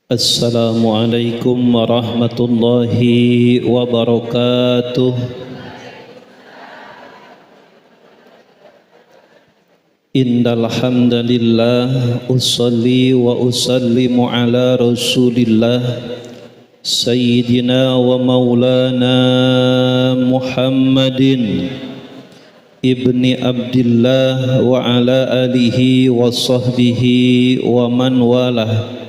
Assalamualaikum warahmatullahi wabarakatuh. Innal hamdalillah usolli wa usallimu ala Rasulillah Sayyidina wa maulana Muhammadin ibni Abdillah wa ala alihi wa sahbihi wa man walah.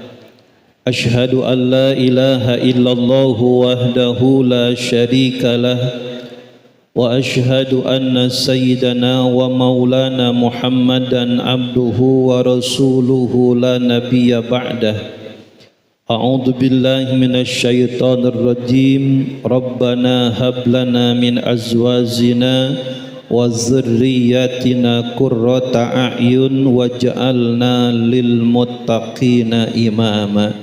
Ashhadu an la ilaha illallah wahdahu la syarika lah wa ashhadu anna sayyidana wa maulana Muhammadan abduhu wa rasuluhu la nabiyya ba'dah. A'udzu billahi minasy syaithanir rajim. Rabbana hab lana min azwajina wa dzurriyyatina qurrata a'yun waj'alna lil muttaqina imama.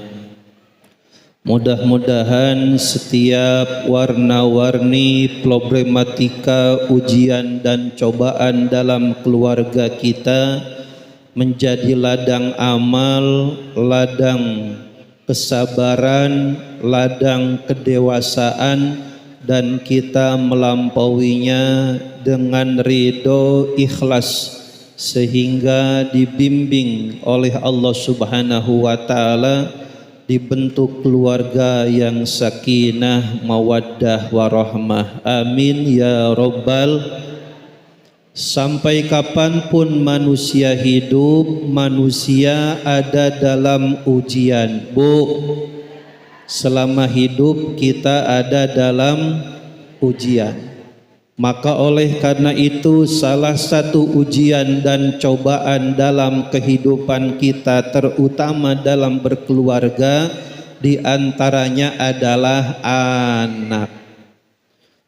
Mudah-mudahan setiap warna-warni problematika, ujian dan cobaan dalam keluarga kita menjadi ladang amal, ladang kesabaran, ladang kedewasaan, dan kita melampauinya dengan ridho ikhlas sehingga dibimbing oleh Allah Subhanahu wa taala, dibentuk keluarga yang sakinah, mawaddah, warahmah. Amin ya rabbal. Sampai kapanpun manusia hidup, manusia ada dalam ujian. Selama hidup kita ada dalam ujian. Maka oleh karena itu salah satu ujian dan cobaan dalam kehidupan kita, terutama dalam berkeluarga, diantaranya adalah anak.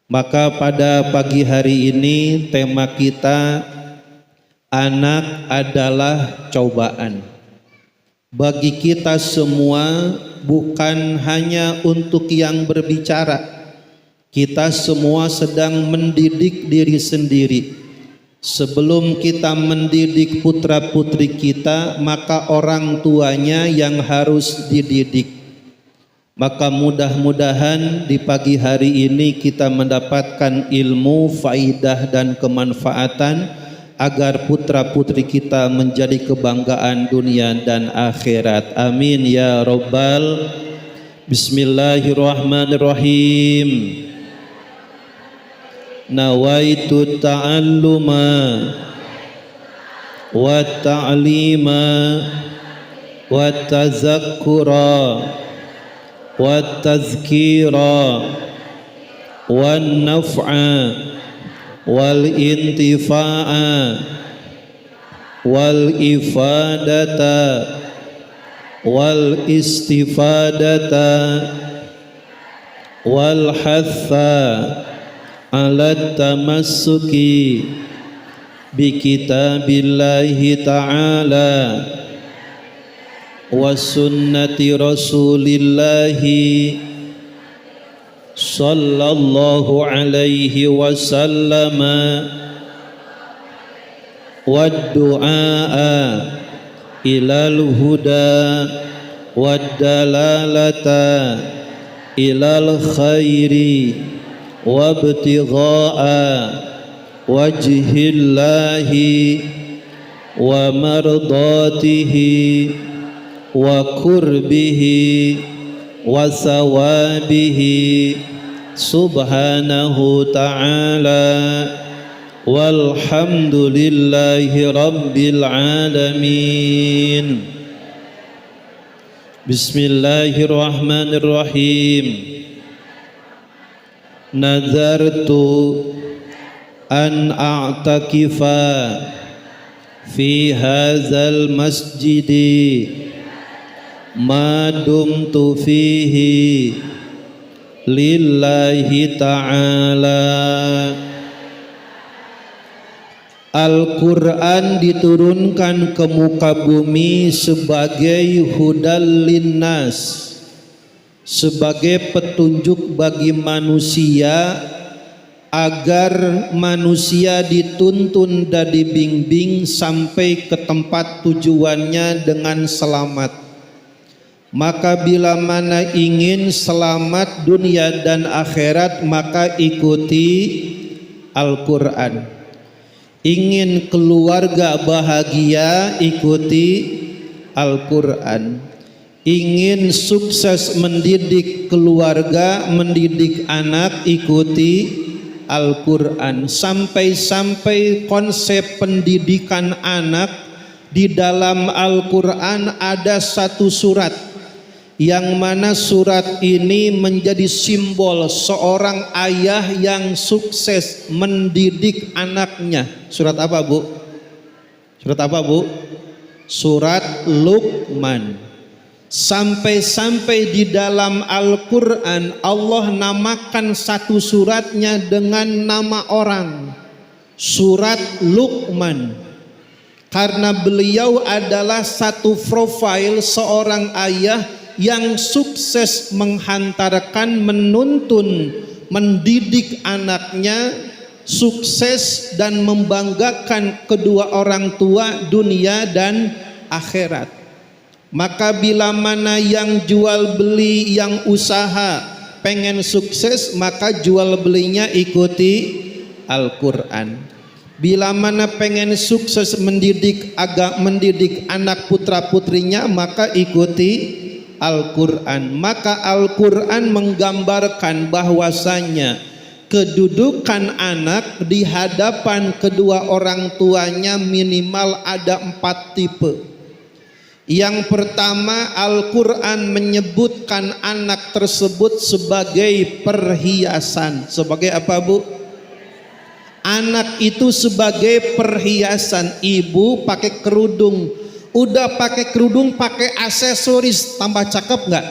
Maka pada pagi hari ini tema kita, anak adalah cobaan. Bagi kita semua, bukan hanya untuk yang berbicara. Kita semua sedang mendidik diri sendiri. Sebelum kita mendidik putra-putri kita, maka orang tuanya yang harus dididik. Maka mudah-mudahan di pagi hari ini kita mendapatkan ilmu, faidah dan kemanfaatan agar putra-putri kita menjadi kebanggaan dunia dan akhirat. Amin ya rabbal. Bismillahirrahmanirrahim. Nawaitu ta'alluma wa ta'lima wa tazakkura wa tazkira wa naf'a wal intifa'a wal ifadata wal istifadata wal hatha ala tamassuki bi kitabillahi ta'ala wa sunnati rasulillahi sallallahu alaihi wasallam wa du'a ilal huda wa dalalata ilal khairi wabtigha'a wajhillahi wa mardatihi wa kurbihi wa sawabihi subhanahu ta'ala walhamdulillahi rabbil alamin. Bismillahirrahmanirrahim. Nazartu an a'takifa fi hadzal masjidi ma dumtu fihi lillahi ta'ala. Al-Quran diturunkan ke muka bumi sebagai hudal linnas, sebagai petunjuk bagi manusia agar manusia dituntun dan dibimbing sampai ke tempat tujuannya dengan selamat. Maka bila mana ingin selamat dunia dan akhirat, maka ikuti Al-Quran. Ingin keluarga bahagia, ikuti Al-Quran. Ingin sukses mendidik keluarga, mendidik anak, ikuti Al-Quran. Sampai-sampai konsep pendidikan anak di dalam Al-Quran ada satu surat, yang mana surat ini menjadi simbol seorang ayah yang sukses mendidik anaknya. Surat apa, Bu? Surat apa, Bu? Surat Luqman. Sampai-sampai di dalam Al-Quran Allah namakan satu suratnya dengan nama orang, Surat Luqman, karena beliau adalah satu profil seorang ayah yang sukses menghantarkan, menuntun, mendidik anaknya sukses dan membanggakan kedua orang tua dunia dan akhirat. Maka bila mana yang jual beli, yang usaha pengen sukses, maka jual belinya ikuti Al-Quran. Bila mana pengen sukses mendidik anak putra putrinya, maka ikuti Al-Quran. Maka Al-Quran menggambarkan bahwasanya kedudukan anak di hadapan kedua orang tuanya minimal ada 4 tipe. Yang pertama, Al-Quran menyebutkan anak tersebut sebagai perhiasan. Sebagai apa, Bu? Anak itu sebagai perhiasan. Ibu pakai kerudung, udah pakai kerudung, pakai aksesoris, tambah cakep nggak?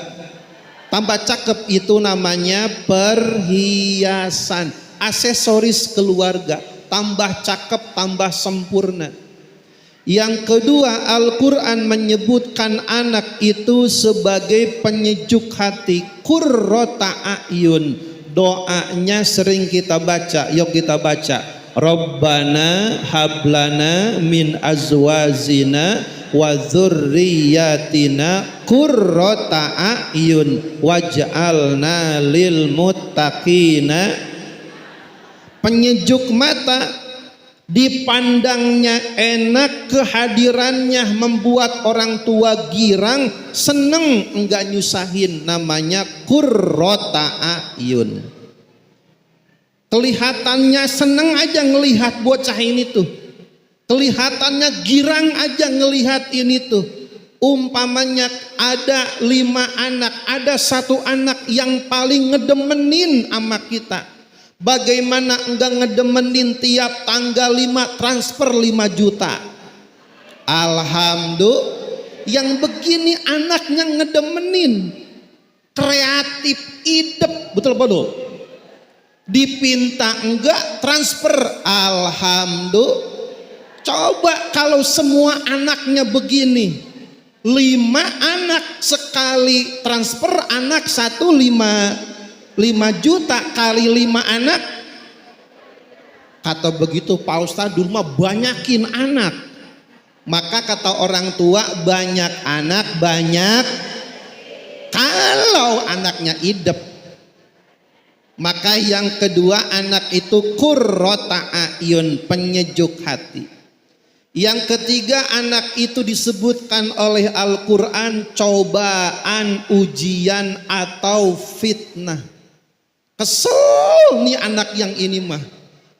Tambah cakep, itu namanya perhiasan. Aksesoris keluarga, tambah cakep, tambah sempurna. Yang kedua, Al-Quran menyebutkan anak itu sebagai penyejuk hati, qurrata a'yun. Doanya sering kita baca, yuk kita baca. Rabbana hablana min azwazina wa dzurriyyatina qurrata a'yun waj'alna lil muttaqina. Penyejuk mata, dipandangnya enak, kehadirannya membuat orang tua girang, seneng, enggak nyusahin, namanya qurrata a'yun. Kelihatannya seneng aja ngelihat bocah ini tuh, kelihatannya girang aja ngelihat ini tuh. Umpamanya ada 5 anak, ada 1 anak yang paling ngedemenin sama kita. Bagaimana enggak ngedemenin tiap tanggal 5 transfer 5 juta? Alhamdulillah, yang begini anaknya ngedemenin, kreatif, idep, betul-betul. Dipinta enggak transfer, alhamdulillah. Coba kalau semua anaknya begini, 5 anak sekali transfer, anak 5 juta kali 5 anak. Kata begitu Pak Ustadz, dulu mah banyakin anak. Maka kata orang tua, banyak anak banyak kalau anaknya idep. Maka yang kedua, anak itu qurrata a'yun, penyejuk hati. Yang ketiga, anak itu disebutkan oleh Al-Quran cobaan, ujian atau fitnah. Kesel nih anak yang ini mah,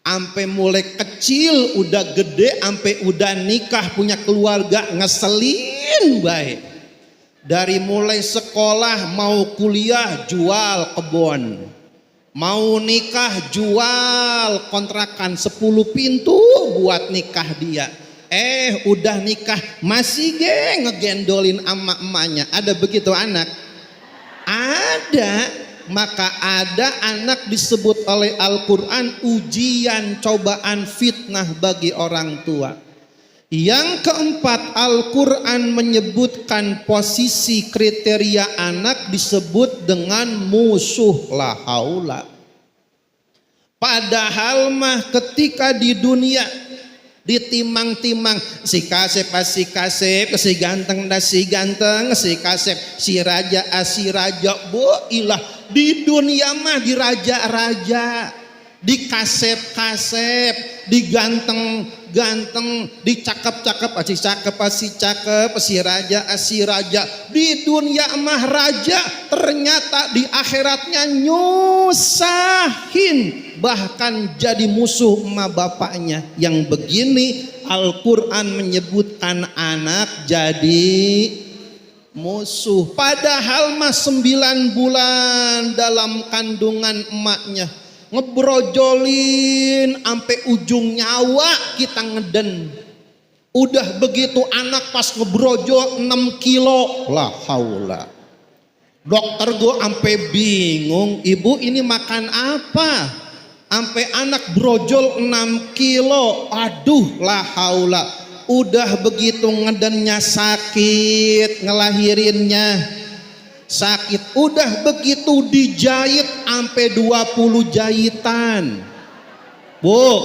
ampe mulai kecil udah gede, ampe udah nikah punya keluarga, ngeselin baik. Dari mulai sekolah mau kuliah jual kebun, mau nikah jual kontrakan 10 pintu buat nikah dia. Udah nikah masih ngegendolin ama emaknya. Ada begitu anak? Ada. Maka ada anak disebut oleh Al-Quran ujian, cobaan, fitnah bagi orang tua. Yang keempat, Al-Quran menyebutkan posisi kriteria anak disebut dengan musuh, la haula. Padahal mah ketika di dunia ditimang-timang si kasep si ganteng si ganteng si kasep si raja bu ilah di dunia mah diraja-raja dikasep-kasep diganteng-ganteng dicakep-cakep si cakep si raja di dunia mah raja ternyata di akhiratnya nyusahin bahkan jadi musuh emak bapaknya. Yang begini Al-Quran menyebutkan anak jadi musuh, padahal mah 9 bulan dalam kandungan emaknya ngebrojolin sampai ujung nyawa kita ngeden. Udah begitu anak pas ngebrojol 6 kilo, la haula. Dokter gue sampai bingung, ibu ini makan apa? Sampai anak brojol 6 kilo, aduh la haula. Udah begitu ngedennya sakit, ngelahirinnya sakit, udah begitu dijahit sampai 20 jahitan. Bu,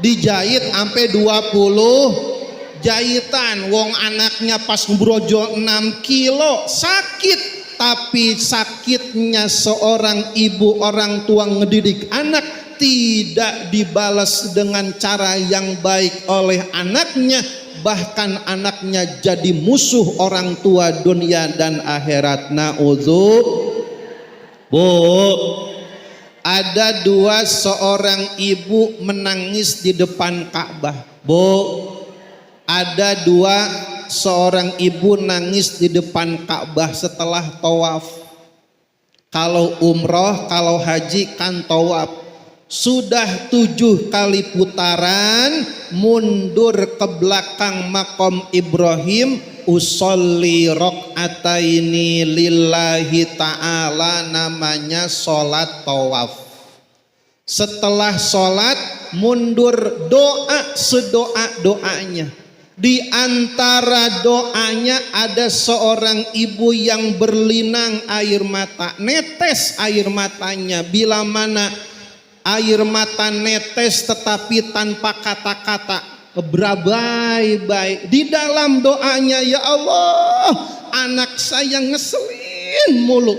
dijahit sampai 20 jahitan. Wong anaknya pas brojol 6 kilo sakit. Tapi sakitnya seorang ibu orang tua ngedidik anak tidak dibalas dengan cara yang baik oleh anaknya, bahkan anaknya jadi musuh orang tua dunia dan akhirat. Na'udzub. Bu, ada seorang ibu menangis di depan Ka'bah. Bu, ada seorang ibu nangis di depan Ka'bah setelah tawaf. Kalau umroh, kalau haji kan tawaf. Sudah 7 kali putaran mundur ke belakang makom Ibrahim, usolli rok'ataini lillahi ta'ala, namanya sholat tawaf. Setelah sholat mundur doa sedoa-doanya. Di antara doanya ada seorang ibu yang berlinang air mata, netes air matanya. Bila mana air mata netes tetapi tanpa kata-kata, berabai-bai. Di dalam doanya, ya Allah, anak saya ngeselin mulu,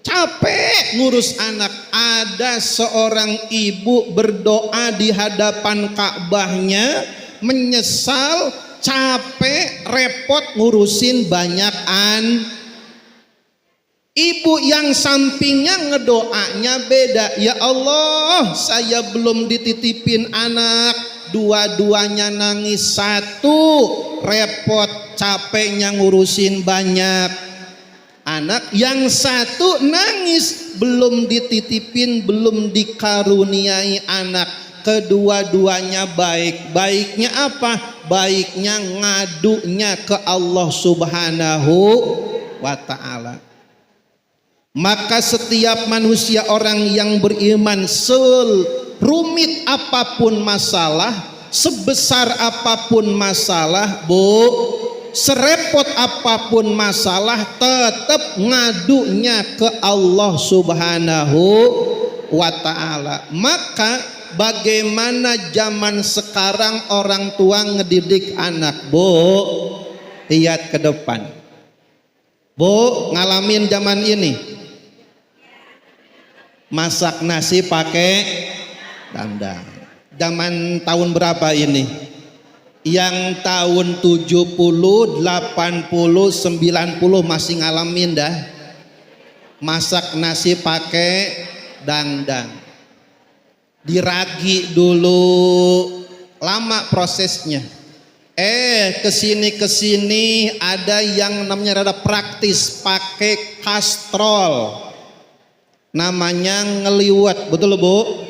capek ngurus anak. Ada seorang ibu berdoa di hadapan Ka'bahnya, menyesal, capek, repot ngurusin ibu yang sampingnya ngedoanya beda. Ya Allah, saya belum dititipin anak, dua-duanya nangis, satu repot capeknya ngurusin banyak anak, yang satu nangis belum dititipin, belum dikaruniai anak. Kedua-duanya baik. Baiknya apa? Baiknya ngadunya ke Allah Subhanahu wa ta'ala. Maka setiap manusia, orang yang beriman, serumit apapun masalah, sebesar apapun masalah, bu, serepot apapun masalah, tetap ngadunya ke Allah Subhanahu wa ta'ala. Maka bagaimana zaman sekarang orang tua ngedidik anak, bu? Lihat ke depan, bu, ngalamin zaman ini. Masak nasi pakai dandang. Zaman tahun berapa ini? Yang tahun 70, 80, 90 masih ngalamin dah. Masak nasi pakai dandang. Diragi dulu, lama prosesnya. Kesini ada yang namanya rada praktis, pakai kastrol, namanya ngeliwat, betul bu?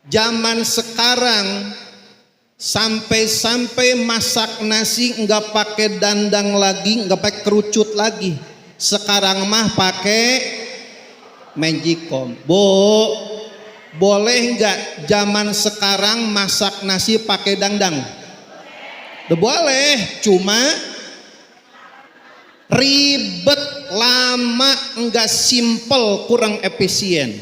Zaman sekarang sampai masak nasi nggak pakai dandang lagi, nggak pakai kerucut lagi. Sekarang mah pakai magicom, bu. Boleh nggak zaman sekarang masak nasi pakai dandang? Boleh, cuma ribet, lama, enggak simple, kurang efisien.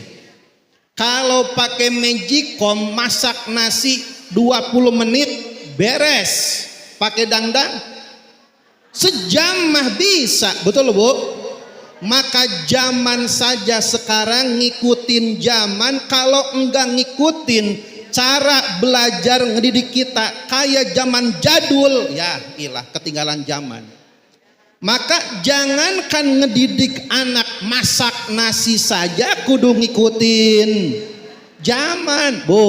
Kalau pakai magicom masak nasi 20 menit beres. Pakai dangdang sejam mah bisa, betul Bu? Maka zaman saja sekarang ngikutin zaman. Kalau enggak ngikutin cara belajar ngedidik kita kayak zaman jadul, ya ilah ketinggalan zaman. Maka jangankan ngedidik anak masak nasi saja kudu ngikutin zaman, Bu.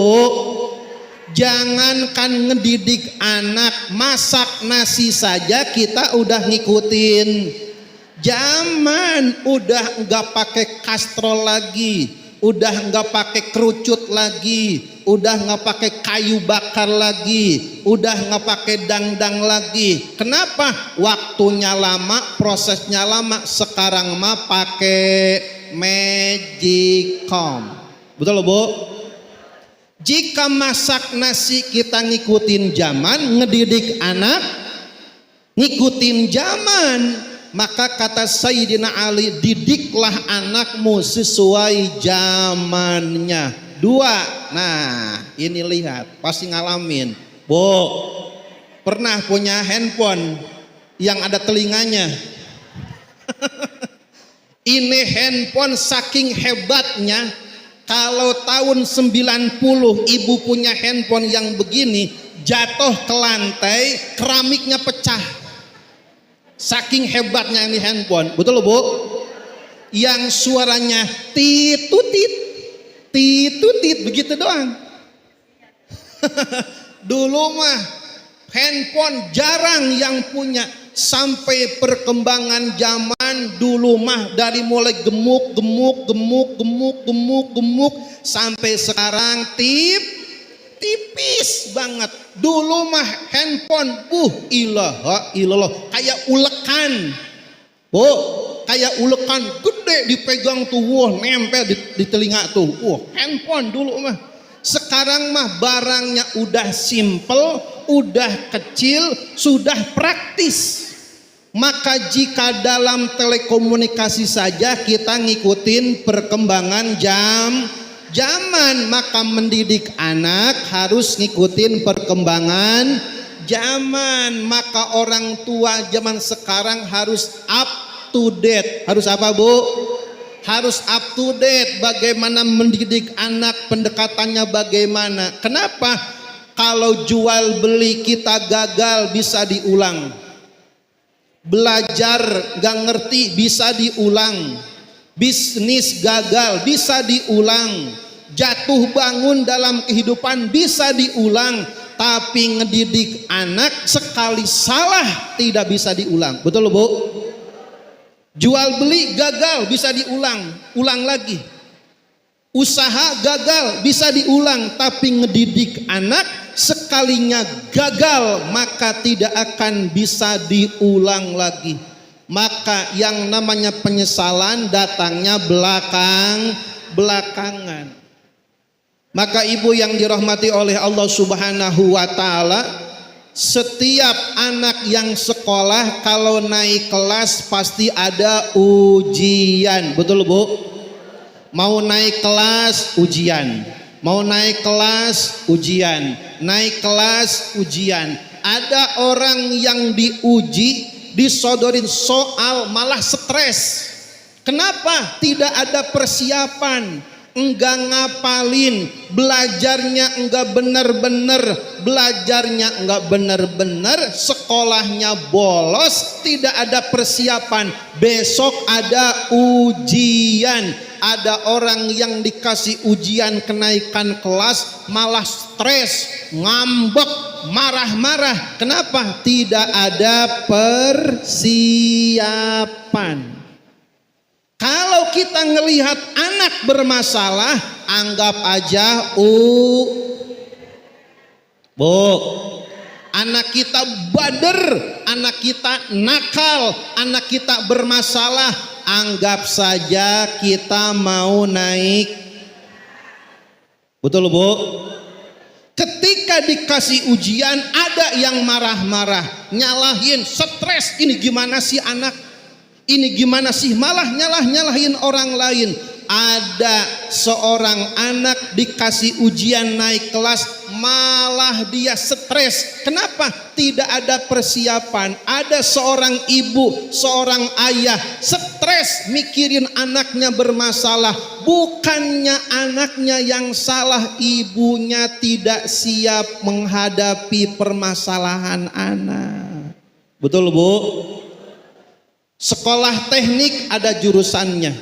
Jangankan ngedidik anak masak nasi saja kita udah ngikutin zaman. Udah nggak pakai kastrol lagi, udah nggak pakai kerucut lagi, udah nggak pakai kayu bakar lagi, udah nggak pakai dangdang lagi. Kenapa? Waktunya lama, prosesnya lama. Sekarang mah pakai Magicom, betul Bu? Jika masak nasi kita ngikutin zaman, ngedidik anak ngikutin zaman, maka kata Sayyidina Ali, didiklah anakmu sesuai zamannya. 2. Nah, ini lihat, pasti ngalamin. Bu, pernah punya handphone yang ada telinganya? Ini handphone saking hebatnya, kalau tahun 90 ibu punya handphone yang begini, jatuh ke lantai, keramiknya pecah. Saking hebatnya ini handphone, betul Bu? Yang suaranya titutit, titutit, begitu doang. Dulu mah handphone jarang yang punya. Sampai perkembangan zaman dulu mah dari mulai gemuk sampai sekarang tipis banget. Dulu mah handphone ilaha illallah kayak ulekan. Bu, kayak ulekan gede dipegang tuh, nempel di telinga tuh. Handphone dulu mah. Sekarang mah barangnya udah simple, udah kecil, sudah praktis. Maka jika dalam telekomunikasi saja kita ngikutin perkembangan zaman, maka mendidik anak harus ngikutin perkembangan zaman. Maka orang tua zaman sekarang harus up to date. Harus apa Bu? Harus up to date. Bagaimana mendidik anak, pendekatannya bagaimana. Kenapa? Kalau jual beli kita gagal bisa diulang. Belajar gak ngerti bisa diulang. Bisnis gagal bisa diulang. Jatuh bangun dalam kehidupan bisa diulang. Tapi ngedidik anak sekali salah tidak bisa diulang. Betul Bu? Jual beli gagal bisa diulang, ulang lagi. Usaha gagal bisa diulang, tapi ngedidik anak sekalinya gagal maka tidak akan bisa diulang lagi. Maka yang namanya penyesalan datangnya belakangan. Maka ibu yang dirahmati oleh Allah Subhanahu wa taala, setiap anak yang sekolah kalau naik kelas pasti ada ujian. Betul Bu? Mau naik kelas ujian, mau naik kelas ujian, naik kelas ujian. Ada orang yang diuji, disodorin soal malah stres. Kenapa? Tidak ada persiapan, enggak ngapalin, belajarnya enggak benar-benar, belajarnya enggak benar-benar, sekolahnya bolos, tidak ada persiapan. Besok ada ujian. Ada orang yang dikasih ujian kenaikan kelas malah stres, ngambek, marah-marah. Kenapa? Tidak ada persiapan. Kalau kita ngelihat anak bermasalah, anggap aja Bu, anak kita bader, anak kita nakal, anak kita bermasalah, anggap saja kita mau naik. Betul Bu? Ketika dikasih ujian ada yang marah-marah, nyalahin, stres, ini gimana sih anak? Ini gimana sih? Malah nyalahin orang lain. ada seorang anak dikasih ujian naik kelas, malah dia stres. Kenapa? Tidak ada persiapan. Ada seorang ibu, seorang ayah stres mikirin anaknya bermasalah. Bukannya anaknya yang salah, ibunya tidak siap menghadapi permasalahan anak. Betul, Bu? Sekolah teknik ada jurusannya.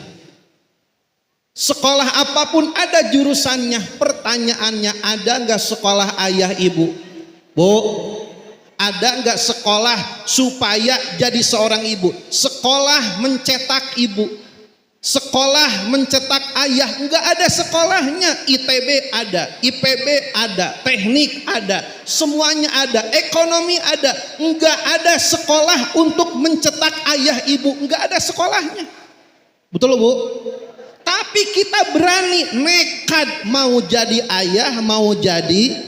Sekolah apapun ada jurusannya. Pertanyaannya, ada nggak sekolah ayah ibu? Bu, ada nggak sekolah supaya jadi seorang ibu? Sekolah mencetak ibu, sekolah mencetak ayah. Nggak ada sekolahnya. ITB ada, IPB ada, teknik ada, semuanya ada, ekonomi ada. Nggak ada sekolah untuk mencetak ayah ibu. Nggak ada sekolahnya. Betul, Bu? Tapi kita berani nekat mau jadi ayah, mau jadi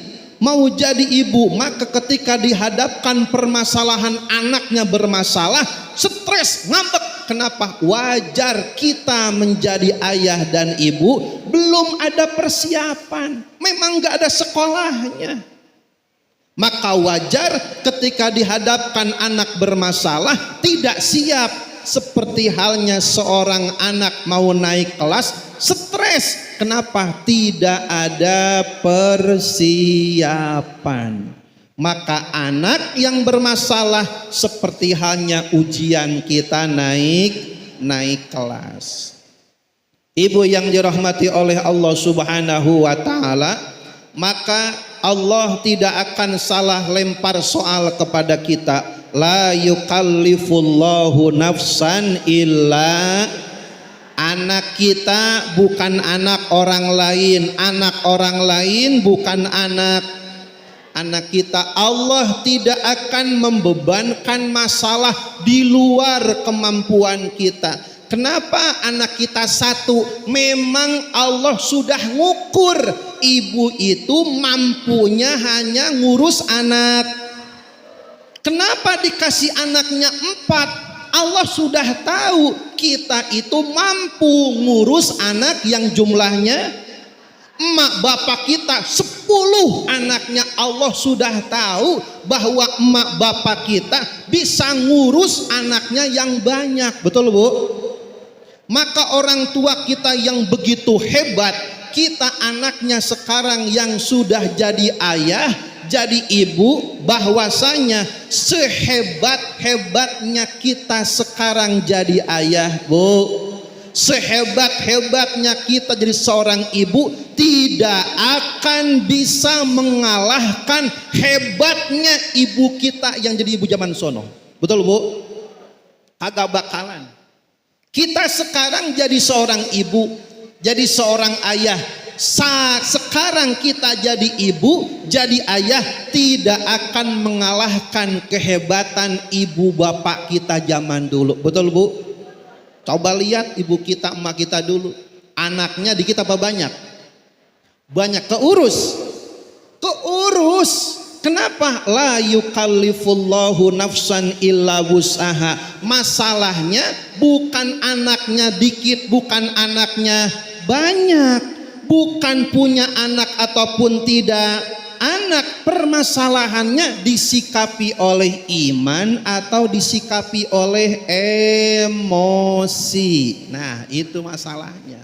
ibu. Maka ketika dihadapkan permasalahan anaknya bermasalah, stres, ngambek. Kenapa? Wajar kita menjadi ayah dan ibu belum ada persiapan. Memang gak ada sekolahnya. Maka wajar ketika dihadapkan anak bermasalah tidak siap. Seperti halnya seorang anak mau naik kelas, stres. Kenapa? Tidak ada persiapan. Maka anak yang bermasalah seperti halnya ujian kita naik kelas. Ibu yang dirahmati oleh Allah Subhanahu wa taala, maka Allah tidak akan salah lempar soal kepada kita. La yukallifullahu nafsan illa. Anak kita bukan anak orang lain, anak orang lain bukan anak kita. Allah tidak akan membebankan masalah di luar kemampuan kita. Kenapa anak kita satu? Memang Allah sudah ngukur ibu itu mampunya hanya ngurus anak. Kenapa dikasih anaknya 4? Allah sudah tahu kita itu mampu ngurus anak yang jumlahnya emak bapak kita 10 anaknya. Allah sudah tahu bahwa emak bapak kita bisa ngurus anaknya yang banyak. Betul, Bu? Maka orang tua kita yang begitu hebat, kita anaknya sekarang yang sudah jadi ayah, jadi ibu, bahwasanya sehebat-hebatnya kita sekarang jadi ayah, Bu, sehebat-hebatnya kita jadi seorang ibu, tidak akan bisa mengalahkan hebatnya ibu kita yang jadi ibu zaman sono. Betul, Bu? Kagak bakalan. Kita sekarang jadi seorang ibu, jadi seorang ayah. Sekarang kita jadi ibu, jadi ayah, tidak akan mengalahkan kehebatan ibu bapak kita zaman dulu. Betul, Bu? Coba lihat ibu kita, emak kita dulu. Anaknya dikit apa banyak? Banyak. Keurus. Kenapa? La yukallifullahu nafsan illa wus'aha. Masalahnya bukan anaknya dikit, bukan anaknya banyak. Bukan punya anak ataupun tidak anak, permasalahannya disikapi oleh iman atau disikapi oleh emosi. Nah, itu masalahnya.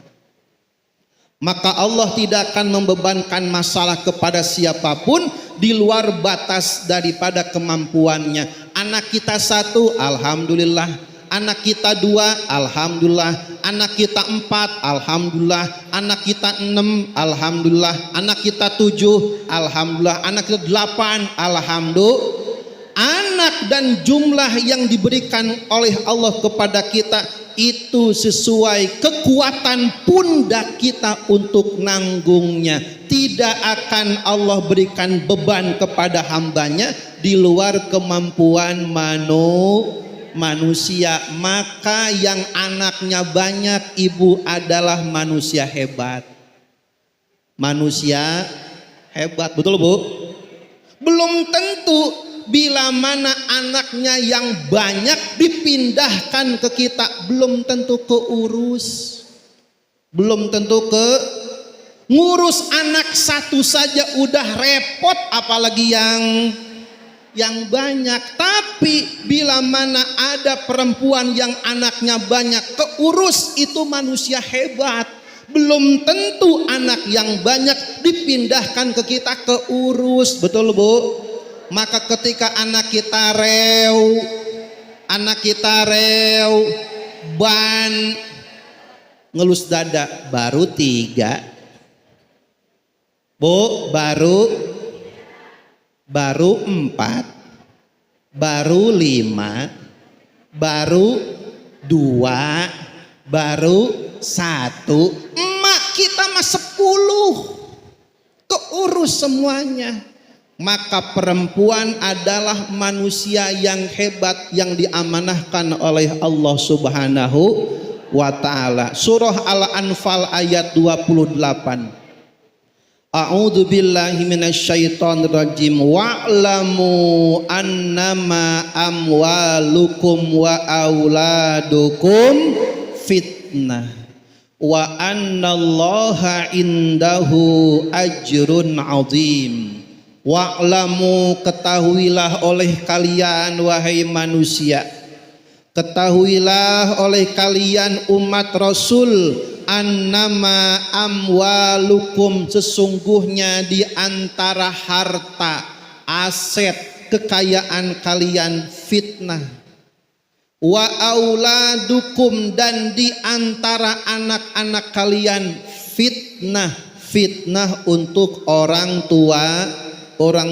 Maka Allah tidak akan membebankan masalah kepada siapapun di luar batas daripada kemampuannya. Anak kita 1, alhamdulillah. Anak kita 2, alhamdulillah. Anak kita 4, alhamdulillah. Anak kita 6, alhamdulillah. Anak kita 7, alhamdulillah. Anak kita 8, alhamdulillah. Anak dan jumlah yang diberikan oleh Allah kepada kita itu sesuai kekuatan pundak kita untuk nanggungnya. Tidak akan Allah berikan beban kepada hambanya di luar kemampuan manusia. Maka yang anaknya banyak ibu adalah manusia hebat. Manusia hebat, betul, Bu? Belum tentu bila mana anaknya yang banyak dipindahkan ke kita, belum tentu keurus. Belum tentu ke ngurus anak satu saja udah repot, apalagi yang banyak. Tapi bila mana ada perempuan yang anaknya banyak keurus, itu manusia hebat. Belum tentu anak yang banyak dipindahkan ke kita keurus, betul Bu? Maka ketika anak kita ban ngelus dada baru 3, Bu, baru 4, baru 5, baru 2, baru 1. Emak kita mah 10, keurus semuanya. Maka perempuan adalah manusia yang hebat yang diamanahkan oleh Allah Subhanahu wa ta'ala. Surah Al-Anfal ayat 28. A'udzu billahi minasyaitonir rajim. Wa'lamu annama amwalukum wa auladukum fitnah wa annallaha indahu ajrun 'adzim. Wa'lamu, ketahuilah oleh kalian wahai manusia, ketahuilah oleh kalian umat Rasul, annama amwalukum, sesungguhnya di antara harta, aset, kekayaan kalian fitnah, wa auladukum, dan di antara anak-anak kalian fitnah. Fitnah untuk orang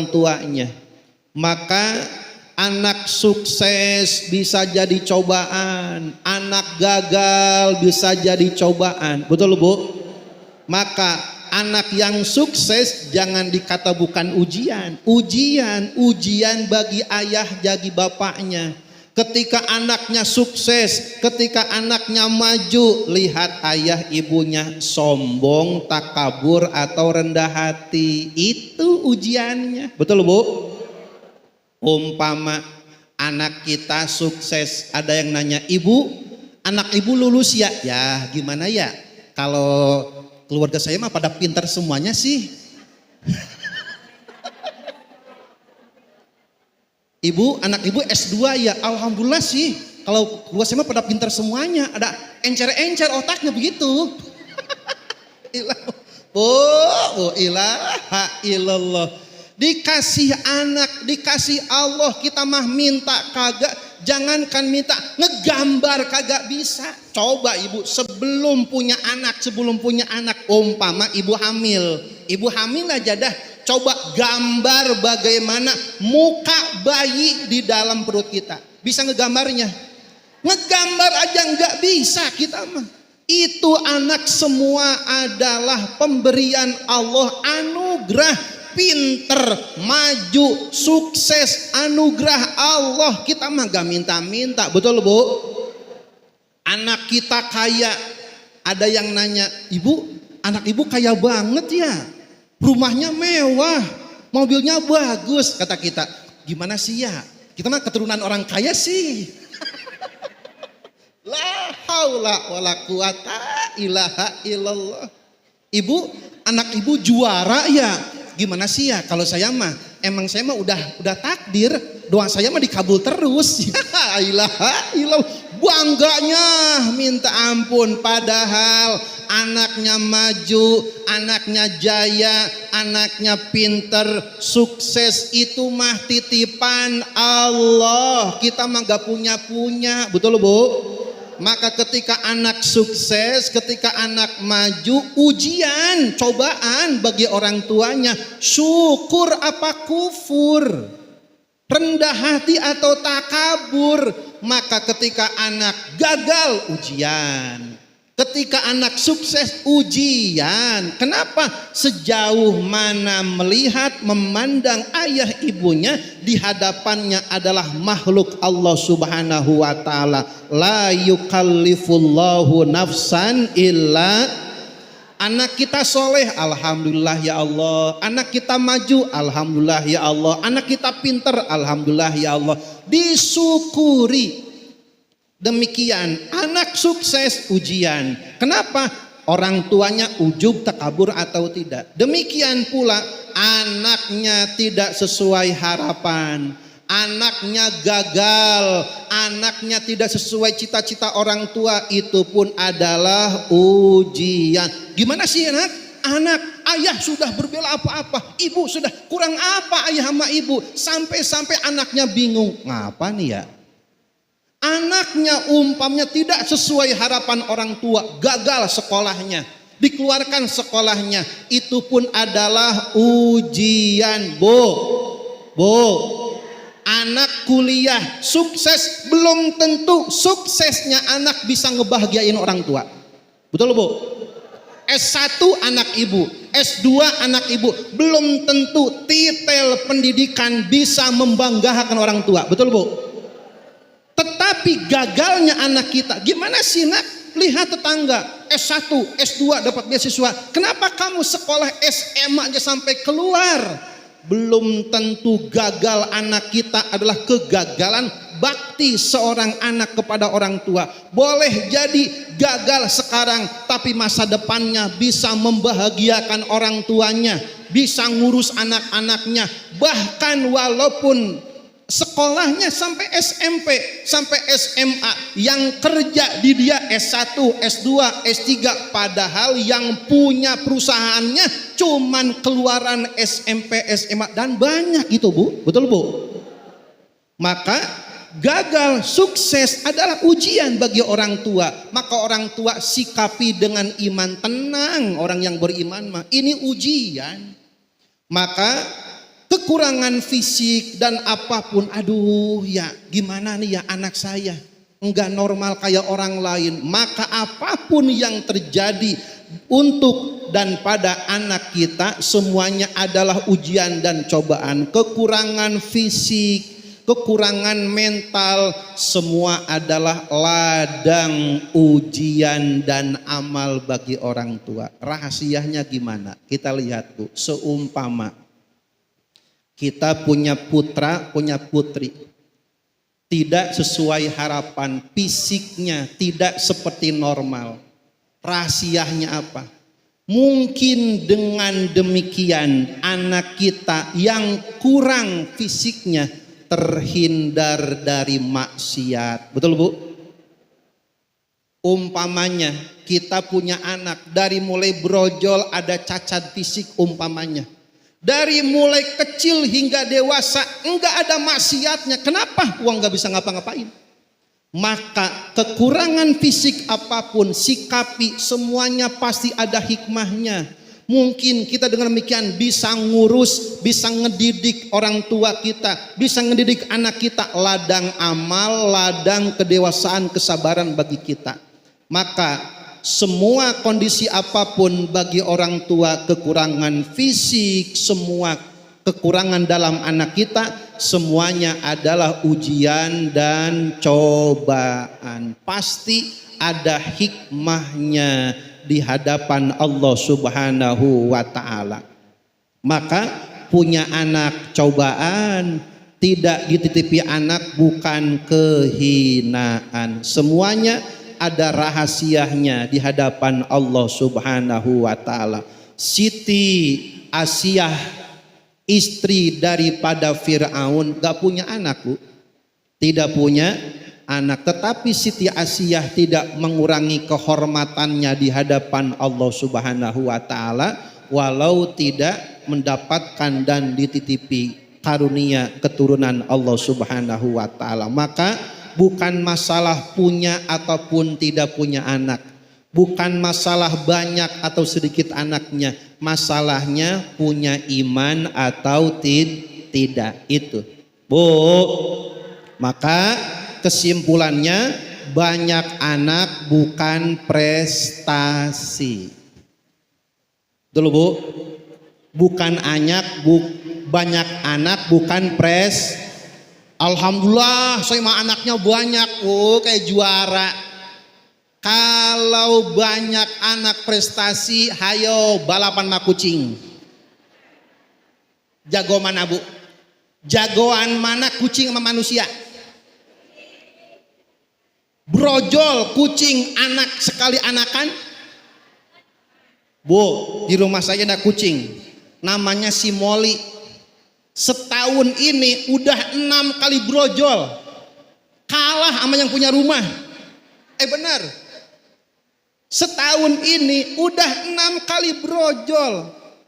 tuanya. Maka anak sukses bisa jadi cobaan, anak gagal bisa jadi cobaan, betul Bu? Maka anak yang sukses jangan dikata bukan ujian bagi ayah, bagi bapaknya. Ketika anaknya sukses, ketika anaknya maju, lihat ayah ibunya sombong, takabur atau rendah hati, itu ujiannya, betul Bu? Umpama anak kita sukses, ada yang nanya, ibu, anak ibu lulus ya? Ya gimana ya, kalau keluarga saya mah pada pintar semuanya sih. Ibu, anak ibu S2 ya? Alhamdulillah sih, kalau keluarga saya mah pada pintar semuanya, ada encer-encer otaknya begitu. Bu, ilaha illallah. Dikasih anak, dikasih Allah, kita mah minta kagak, jangankan minta, ngegambar kagak bisa. Coba ibu sebelum punya anak, umpama ibu hamil aja dah, coba gambar bagaimana muka bayi di dalam perut kita. Bisa ngegambarnya? Ngegambar aja nggak bisa kita mah. Itu anak semua adalah pemberian Allah, anugerah. Pinter, maju, sukses, anugerah Allah. Kita mah gak minta-minta, betul Bu? Anak kita kaya, ada yang nanya, ibu, anak ibu kaya banget ya, rumahnya mewah, mobilnya bagus. Kata kita, gimana sih ya, kita mah keturunan orang kaya sih. La haula wala quwata ilaha illallah. Ibu, anak ibu juara ya, gimana sih ya, kalau saya mah emang saya mah udah takdir, doa saya mah dikabul terus. Ya ilaha illallah, bangganya minta ampun. Padahal anaknya maju, anaknya jaya, anaknya pinter, sukses, itu mah titipan Allah, kita mah gak punya, betul Bu? Maka ketika anak sukses, ketika anak maju, ujian, cobaan bagi orang tuanya. Syukur apa kufur? Rendah hati atau takabur? Maka ketika anak gagal, ujian. Ketika anak sukses, ujian. Kenapa? Sejauh mana melihat, memandang ayah ibunya, di hadapannya adalah makhluk Allah Subhanahu wa ta'ala. La yukallifullahu nafsan illa. Anak kita soleh, alhamdulillah ya Allah. Anak kita maju, alhamdulillah ya Allah. Anak kita pinter, alhamdulillah ya Allah. Disyukuri. Demikian, anak sukses, ujian. Kenapa? orang tuanya ujub, takabur atau tidak. Demikian pula anaknya tidak sesuai harapan, anaknya gagal, anaknya tidak sesuai cita-cita orang tua, itu pun adalah ujian. Gimana sih anak ayah sudah berbela apa-apa, ibu sudah kurang apa ayah sama ibu, sampai anaknya bingung, ngapa nih ya? Anaknya umpamanya tidak sesuai harapan orang tua, gagal sekolahnya, dikeluarkan sekolahnya, itu pun adalah ujian. Anak kuliah sukses, belum tentu suksesnya anak bisa ngebahagiain orang tua. Betul Bu? S1 anak ibu, S2 anak ibu, belum tentu titel pendidikan bisa membanggakan orang tua. Betul Bu? Tetapi gagalnya anak kita, gimana sih nak? Lihat tetangga S1, S2 dapat beasiswa, kenapa kamu sekolah SMA aja sampai keluar? Belum tentu gagal anak kita adalah kegagalan bakti seorang anak kepada orang tua. Boleh jadi gagal sekarang, tapi masa depannya bisa membahagiakan orang tuanya, bisa ngurus anak-anaknya, bahkan walaupun sekolahnya sampai SMP, sampai SMA, yang kerja di dia S1, S2, S3, padahal yang punya perusahaannya cuman keluaran SMP, SMA, dan banyak itu Bu. Betul Bu? Maka gagal sukses adalah ujian bagi orang tua. Maka orang tua sikapi dengan iman, tenang, orang yang beriman mah ini ujian. Maka kekurangan fisik dan apapun, aduh ya gimana nih ya anak saya enggak normal kayak orang lain, maka apapun yang terjadi untuk dan pada anak kita semuanya adalah ujian dan cobaan. Kekurangan fisik, kekurangan mental, semua adalah ladang ujian dan amal bagi orang tua. Rahasianya gimana? Kita lihat Bu, seumpama kita punya putra, punya putri, tidak sesuai harapan, fisiknya tidak seperti normal. Rahasianya apa? Mungkin dengan demikian anak kita yang kurang fisiknya terhindar dari maksiat. Betul Bu? Umpamanya kita punya anak dari mulai brojol ada cacat fisik umpamanya. Dari mulai kecil hingga dewasa enggak ada maksiatnya. Kenapa? Uang enggak bisa ngapa-ngapain. Maka kekurangan fisik apapun, sikapi, semuanya pasti ada hikmahnya. Mungkin kita dengan demikian bisa ngurus, bisa ngedidik orang tua kita, bisa ngedidik anak kita, ladang amal, ladang kedewasaan, kesabaran bagi kita. Maka semua kondisi apapun bagi orang tua, kekurangan fisik, semua kekurangan dalam anak kita, semuanya adalah ujian dan cobaan. Pasti ada hikmahnya di hadapan Allah Subhanahu wa ta'ala. Maka punya anak cobaan, tidak dititipi anak bukan kehinaan. Semuanya ada rahasianya di hadapan Allah Subhanahu wa ta'ala. Siti Asiyah, istri daripada Fir'aun, gak punya anak Bu, tidak punya anak, tetapi Siti Asiyah tidak mengurangi kehormatannya di hadapan Allah Subhanahu wa ta'ala, walau tidak mendapatkan dan dititipi karunia keturunan Allah Subhanahu wa ta'ala. Maka bukan masalah punya ataupun tidak punya anak, bukan masalah banyak atau sedikit anaknya, masalahnya punya iman atau tidak. Itu Bu. Maka kesimpulannya, banyak anak bukan prestasi. Dulu Bu, bukan banyak anak bukan prestasi. Alhamdulillah saya mah anaknya banyak, kayak juara. Kalau banyak anak prestasi, hayo balapan sama kucing. Jago mana Bu? Jagoan mana kucing sama manusia? Brojol kucing, anak sekali anakan Bu, di rumah saya ada kucing, namanya si Molly. Setahun ini udah 6 kali brojol, kalah sama yang punya rumah. Benar, setahun ini udah 6 kali brojol.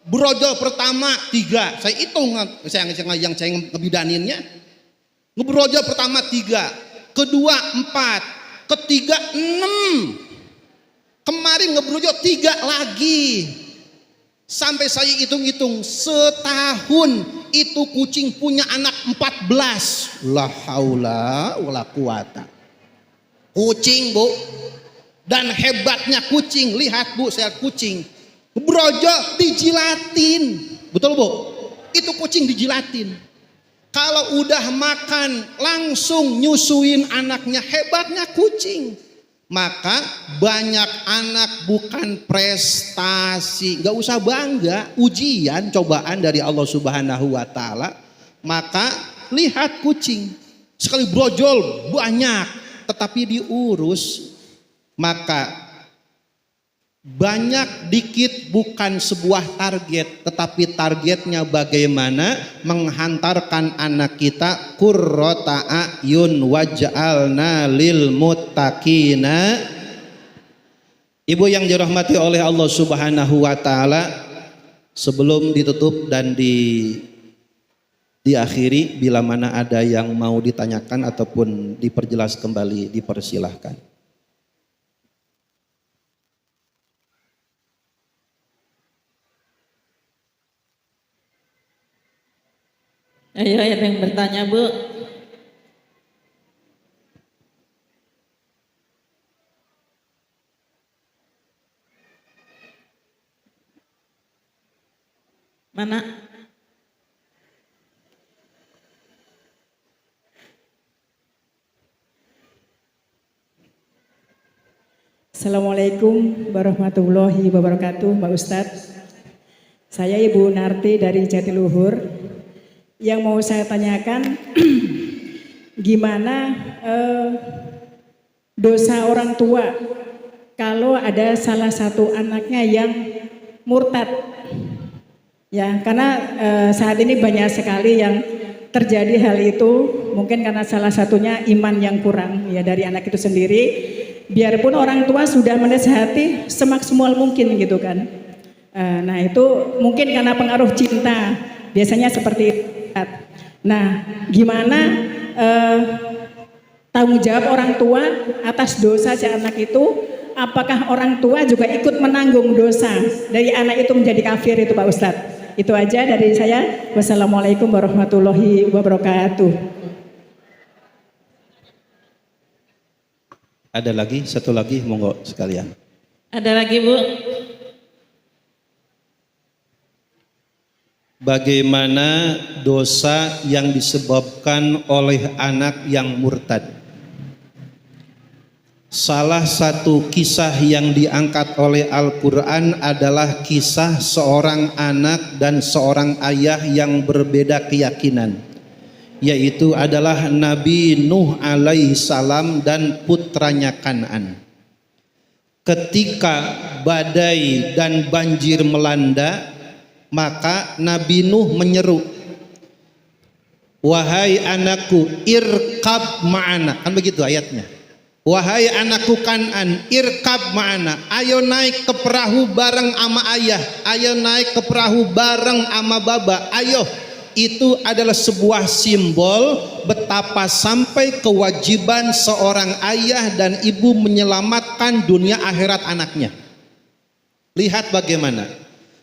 Brojol pertama 3, saya hitung, yang saya ngebidaninnya. Ngebrojol pertama 3, kedua 4, ketiga 6. Kemarin ngebrojol 3 lagi. Sampai saya hitung-hitung, setahun itu kucing punya anak 14. La haula wala quwata. Kucing, Bu. Dan hebatnya kucing, lihat Bu, saya kucing brojol dijilatin. Betul, Bu? Itu kucing dijilatin. Kalau udah makan langsung nyusuin anaknya, hebatnya kucing. Maka banyak anak bukan prestasi, gak usah bangga, ujian, cobaan dari Allah Subhanahu wa Ta'ala. Maka lihat kucing, sekali brojol banyak, tetapi diurus. Maka banyak dikit bukan sebuah target, tetapi targetnya bagaimana menghantarkan anak kita qurrata a'yun waj'alna lil muttaqina. Ibu yang dirahmati oleh Allah Subhanahu wa Ta'ala, sebelum ditutup dan diakhiri, bila mana ada yang mau ditanyakan ataupun diperjelas kembali, dipersilahkan. Ayo, ada yang bertanya, Bu? Mana? Assalamualaikum warahmatullahi wabarakatuh, Pak Ustadz. Saya Ibu Narti dari Jatiluhur. Yang mau saya tanyakan, gimana dosa orang tua kalau ada salah satu anaknya yang murtad? Ya, karena saat ini banyak sekali yang terjadi hal itu, mungkin karena salah satunya iman yang kurang ya dari anak itu sendiri. Biarpun orang tua sudah menasihati semaksimal mungkin gitu kan. Nah itu mungkin karena pengaruh cinta, biasanya seperti itu. Nah, gimana tanggung jawab orang tua atas dosa si anak itu? Apakah orang tua juga ikut menanggung dosa dari anak itu menjadi kafir itu, Pak Ustadz? Itu aja dari saya. Wassalamualaikum warahmatullahi wabarakatuh. Ada lagi, satu lagi, monggo sekalian. Ada lagi, Bu? Bagaimana dosa yang disebabkan oleh anak yang murtad? Salah satu kisah yang diangkat oleh Al-Quran adalah kisah seorang anak dan seorang ayah yang berbeda keyakinan, yaitu adalah Nabi Nuh alaihi salam dan putranya Kan'an. Ketika badai dan banjir melanda, maka Nabi Nuh menyeru, wahai anakku, irkab ma'ana. Kan begitu ayatnya. Wahai anakku Kan'an, irkab ma'ana. Ayo naik ke perahu bareng ama ayah. Ayo naik ke perahu bareng ama baba. Ayo. Itu adalah sebuah simbol betapa sampai kewajiban seorang ayah dan ibu menyelamatkan dunia akhirat anaknya. Lihat bagaimana.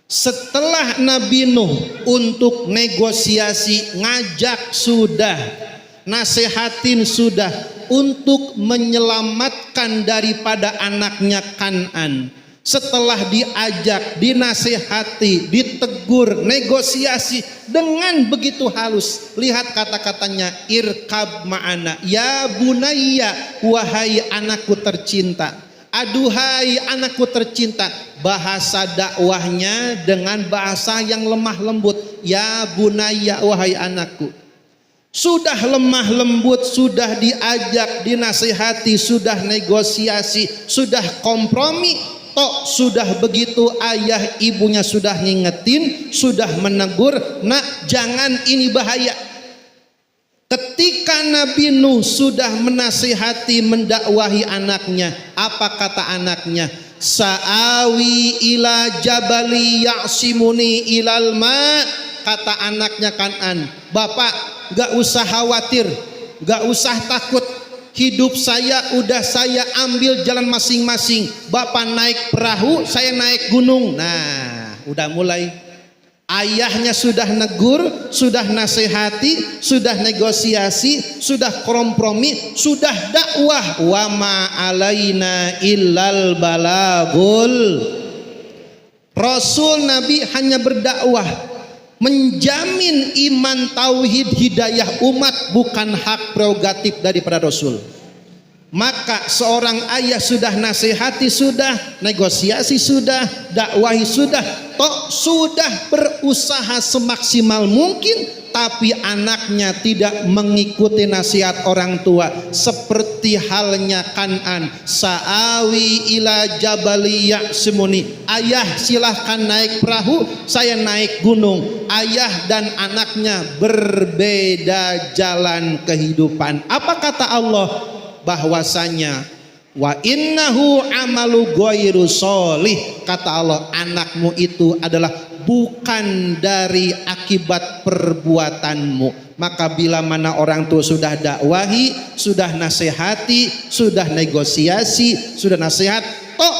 Setelah Nabi Nuh untuk negosiasi, ngajak sudah, nasihatin sudah, untuk menyelamatkan daripada anaknya Kan'an. Setelah diajak, dinasihati, ditegur, negosiasi dengan begitu halus. Lihat kata-katanya, irkab ma'ana, ya bunayya, wahai anakku tercinta. Aduhai anakku tercinta. Bahasa dakwahnya dengan bahasa yang lemah lembut, ya bunayya, wahai anakku. Sudah lemah lembut, sudah diajak, dinasihati, sudah negosiasi, sudah kompromi, Tok sudah begitu ayah ibunya sudah ngingetin, sudah menegur, nak jangan, ini bahaya. Ketika Nabi Nuh sudah menasihati, mendakwahi anaknya, apa kata anaknya? Sa'awi ila jabali ya'simuni ilal ma. Kata anaknya Kan'an, bapak gak usah khawatir, gak usah takut, hidup saya udah saya ambil jalan masing-masing. Bapak naik perahu, saya naik gunung. Nah, udah mulai. Ayahnya sudah negur, sudah nasihati, sudah negosiasi, sudah kompromi, sudah dakwah. Wa ma alaina illal balagul. Rasul Nabi hanya berdakwah, menjamin iman, tauhid, hidayah umat, bukan hak prerogatif daripada Rasul. Maka seorang ayah sudah nasihati, sudah negosiasi, sudah dakwahi, sudah tok, sudah berusaha semaksimal mungkin, tapi anaknya tidak mengikuti nasihat orang tua. Seperti halnya Kan'an, sa'awi ila jabali ya'simuni. Ayah silahkan naik perahu, saya naik gunung. Ayah dan anaknya berbeda jalan kehidupan. Apa kata Allah? Bahwasanya wa innahu amalu ghairu sholih. Kata Allah, anakmu itu adalah bukan dari akibat perbuatanmu. Maka bila mana orang tua sudah dakwahi, sudah nasihati, sudah negosiasi, sudah nasihat,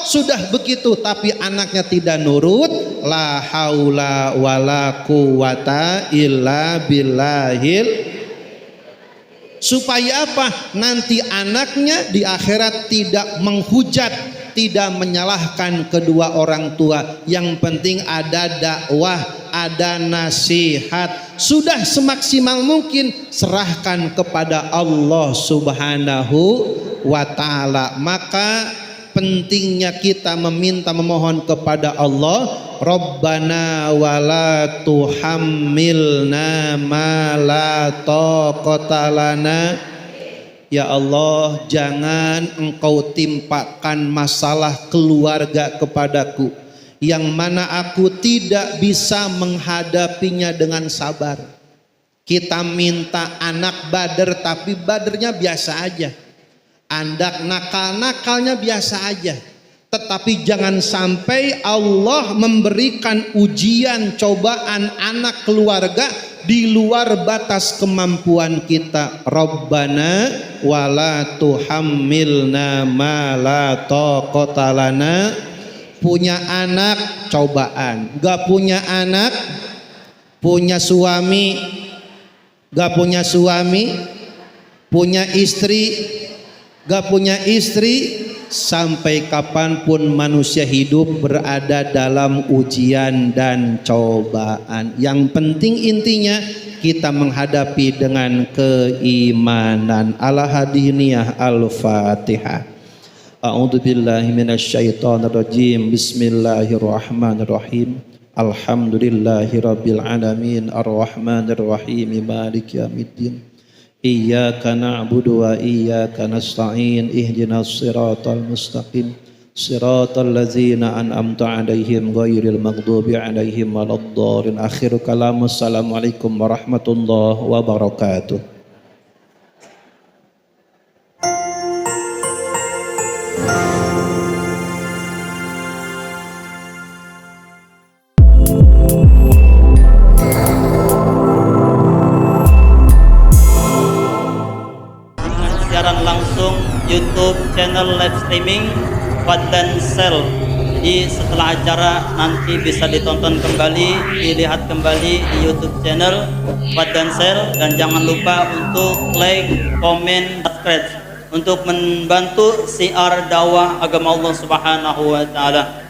sudah begitu tapi anaknya tidak nurut, la haula wala quwata illa billahil. Supaya apa? Nanti anaknya di akhirat tidak menghujat, tidak menyalahkan kedua orang tua. Yang penting ada dakwah, ada nasihat. Sudah semaksimal mungkin serahkan kepada Allah Subhanahu wa ta'ala. Maka pentingnya kita meminta, memohon kepada Allah, Rabbana wala tuhammilna ma la taqata lana. Ya Allah, jangan engkau timpakan masalah keluarga kepadaku yang mana aku tidak bisa menghadapinya dengan sabar. Kita minta anak bader tapi badernya biasa aja, anak nakal-nakalnya biasa aja. Tetapi jangan sampai Allah memberikan ujian, cobaan anak keluarga di luar batas kemampuan kita. Rabbana wala tuhammilna ma la taqata lana. Punya anak cobaan, gak punya anak, punya suami, gak punya suami, punya istri, gak punya istri. Sampai kapanpun manusia hidup berada dalam ujian dan cobaan. Yang penting intinya kita menghadapi dengan keimanan. Al-Hadiniyah Al-Fatihah. A'udzu billahi minasyaitonir rajim. Bismillahirrahmanirrahim. Alhamdulillahirabbil alamin arrahmanir rahim maliki yaumiddin. Iyyaka na'budu wa iyyaka nasta'in ihdinas siratal mustaqim siratal ladzina an'amta 'alaihim ghairil maghdubi 'alaihim waladdallin. Akhiru kalam. Assalamualaikum warahmatullahi wabarakatuh. Langsung YouTube channel live streaming Fadlan Sel. Jadi setelah acara nanti bisa ditonton kembali, dilihat kembali di YouTube channel Fadlan Sel. Dan jangan lupa untuk like, komen, subscribe untuk membantu siar dakwah agama Allah Subhanahu wa taala.